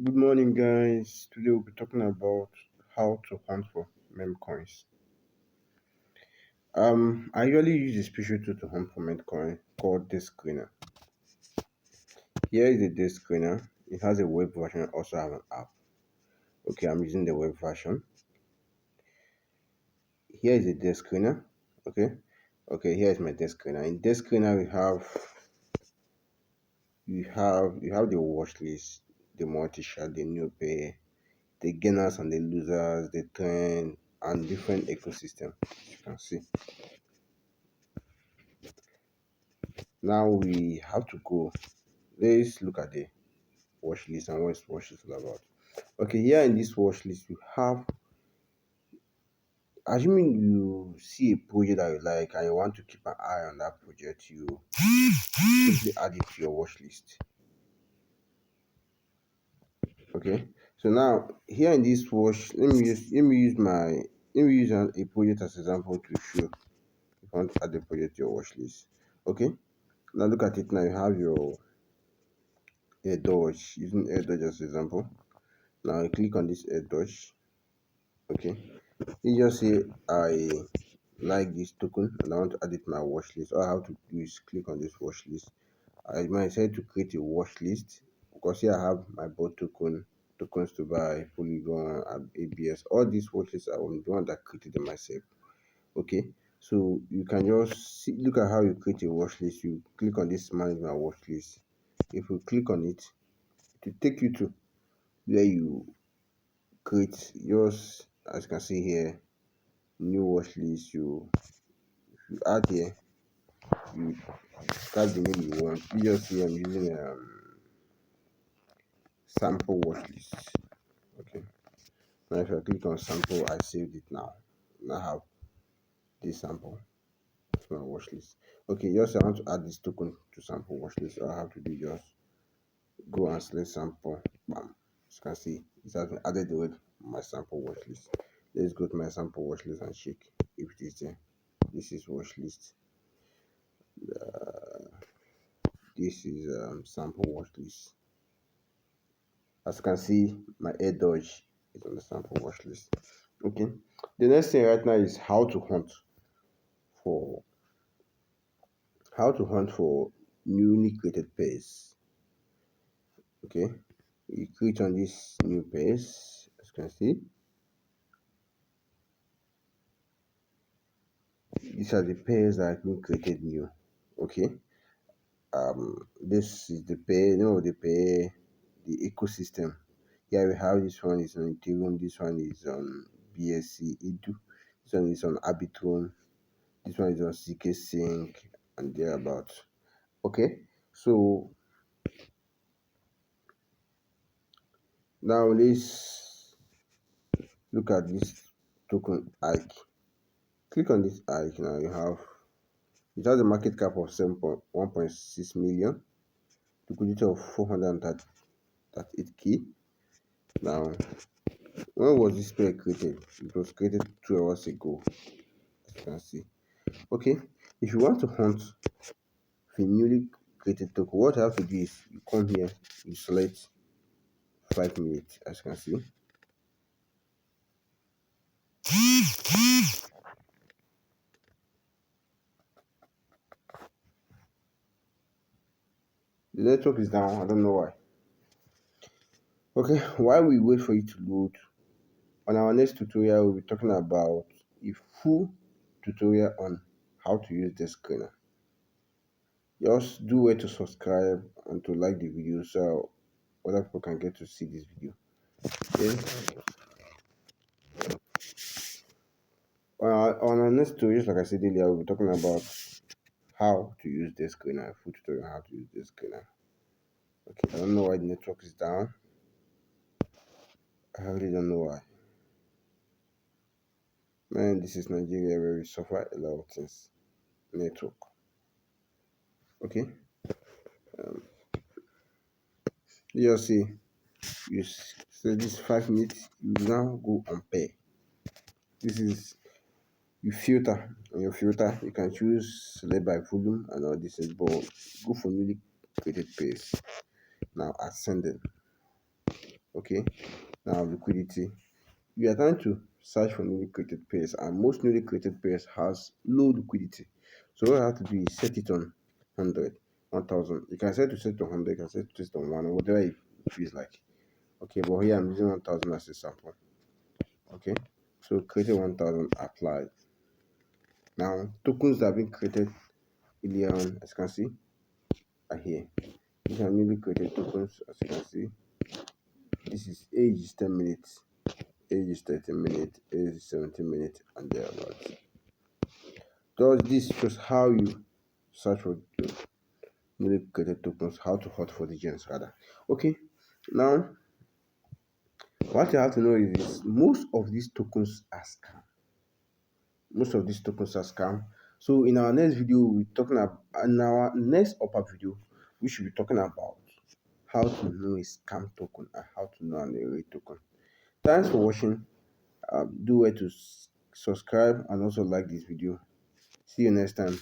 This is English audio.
Good morning, guys. Today we'll be talking about how to hunt for meme coins. I usually use a special tool to hunt for meme coin called Disk Screener. Here is the Disk Screener. It has a web version, also have an app. Okay, I'm using the web version. Here is the Disk Screener. Okay, here is my Disk Screener. In Disk Screener, you have the watch list, the multi-shot, the new pay, the gainers and the losers, the trend, and different ecosystem. You can see. Now we have to go. Let's look at the watch list and what watch list is all about. Okay, here in this watch list, you have, assuming you see a project that you like and you want to keep an eye on that project, you simply add it to your watch list. Okay, so now here in this watch, let me use a project as example to show if you want to add the project to your watch list. Okay, now look at it. Now you have your air dodge, using air dodge as example. Now I click on this air dodge. Okay, you just say I like this token and I want to add it to my watch list. All I have to do is click on this watch list. I might say to create a watch list because here I have my bot tokens to buy, Polygon, and ABS. All these watch lists are on the one that created them myself. Okay, so you can just look at how you create a watch list. You click on this manage my watch list. If you click on it, it will take you to where you create yours. As you can see here, new watch list. You add here, you type the name you want. You just see I'm using sample watch list. Okay, now if I click on sample, I saved it. Now I have this sample to my watch list. Okay, just I want to add this token to sample watch list. All I have to do is just go and select sample. Bam. As you can see, it has been added to my sample watch list. Let's go to my sample watch list and check if it is there. This is watch list. This is sample watch list. As you can see, my air dodge is on the sample watch list. Okay, the next thing right now is for how to hunt for newly created pairs. Okay, you click on this new pairs. As you can see, these are the pairs that have been created new. Okay, this is the pair, the pair, the ecosystem. Here we have this one is on Ethereum, this one is on BSC Edu, this one is on Arbitrum, this one is on CK Sync and thereabout. Okay, so now let's look at this token Ike. Click on this Ike. Now it has a market cap of 1.6 million, liquidity of 438k. Now, when was this pair created? It was created 2 hours ago, as you can see. Okay, if you want to hunt for newly created token, what you have to do is you come here, you select 5 minutes, as you can see. The network is down, I don't know why. Okay, while we wait for it to load, on our next tutorial, we'll be talking about a full tutorial on how to use the screener. Just do wait to subscribe and to like the video so other people can get to see this video. Okay. On our next tutorial, just like I said earlier, we'll be talking about how to use the screener, full tutorial on how to use the screener. Okay, I don't know why the network is down. I really don't know why. Man, this is Nigeria where we suffer a lot of things. Network. Okay. Um, you just see, you say this 5 minutes, you now go on pay. This is you filter. On your filter, you can choose select by volume and all this is, but go for newly created page. Now ascending. Okay, now liquidity. You are trying to search for newly created pairs, and most newly created pairs has low liquidity. So what I have to do is set it on 100, 1000. You can set to 100, you can set it on 1, whatever it feels like. Okay, but here I'm using 1000 as a sample. Okay, so created 1000, applied. Now tokens that have been created earlier on, as you can see, are here. These are newly created tokens, as you can see. This is age is 10 minutes, age is 30 minutes, age is 17 minutes, and thereabouts. Thus, this shows how you search for the newly created tokens, how to hot for the gens rather. Okay, now what you have to know is this, most of these tokens are scam. Most of these tokens are scam. So in our next video, we're talking about in our next upper video, we should be talking about how to know a scam token and how to know an array token. Thanks for watching. Do well to subscribe and also like this video. See you next time.